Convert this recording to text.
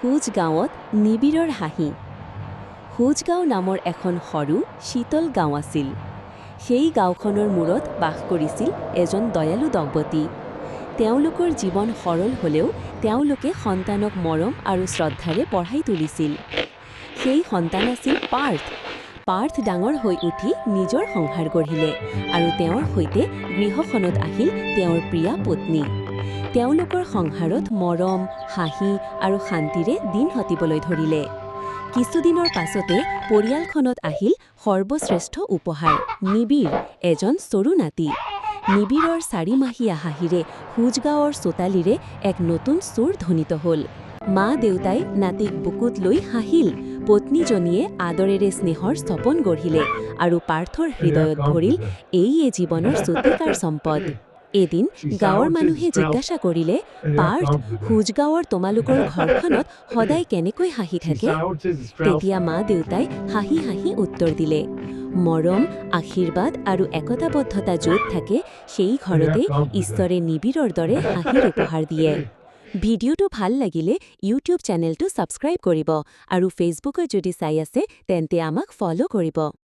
হুজ গাঁৱত নিবিড়ৰ হাঁহি। হুজগাঁও নামৰ এখন সৰু শীতল গাঁও আছিল। সেই গাঁওখনৰ মূৰত বাস কৰিছিল এজন দয়ালু দম্পতী। তেওঁলোকৰ জীৱন সৰল হ'লেও তেওঁলোকে সন্তানক মৰম আৰু শ্ৰদ্ধাৰে পঢ়াই তুলিছিল। সেই সন্তান আছিল পাৰ্থ। পাৰ্থ ডাঙৰ হৈ উঠি নিজৰ সংসাৰ গঢ়িলে আৰু তেওঁৰ সৈতে গৃহখনত আহিল তেওঁৰ প্ৰিয়া পত্নী। তেওঁলোকৰ সংসাৰত মৰম, হাঁহি আৰু শান্তিৰে দিন হতিবলৈ ধৰিলে। কিছুদিনৰ পাছতে পৰিয়ালখনত আহিল সৰ্বশ্ৰেষ্ঠ উপহাৰ, নিবিড়, এজন সৰু নাতি। নিবিড়ৰ 4 মাহীয়া হাঁহিৰে হুজগাঁৱৰ চোতালীৰে এক নতুন সুৰ ধ্বনিত হ'ল। মা-দেউতাই নাতিক বুকুত লৈ হাঁহিল, পত্নীজনীয়ে আদৰেৰে স্নেহৰ সপোন গঢ়িলে আৰু পাৰ্থৰ হৃদয়ত ভৰিল এইয়ে জীৱনৰ চুটিকাৰ সম্পদ। এদিন গাঁৱৰ মানুহে জিজ্ঞাসা কৰিলে, পাৰ্থ, হুজগাঁৱৰ তোমালোকৰ ঘৰখনত সদায় কেনেকৈ হাঁহি থাকে? তেতিয়া মা-দেউতাই হাঁহি হাঁহি উত্তৰ দিলে, মৰম, আশীৰ্বাদ আৰু একতাবদ্ধতা য'ত থাকে সেই ঘৰতে ঈশ্বৰে নিবিড়ৰ দৰে হাঁহিৰ উপহাৰ দিয়ে। ভিডিঅ'টো ভাল লাগিলে ইউটিউব চেনেলটো ছাবস্ক্ৰাইব কৰিব আৰু ফেচবুকত যদি চাই আছে তেন্তে আমাক ফ'ল' কৰিব।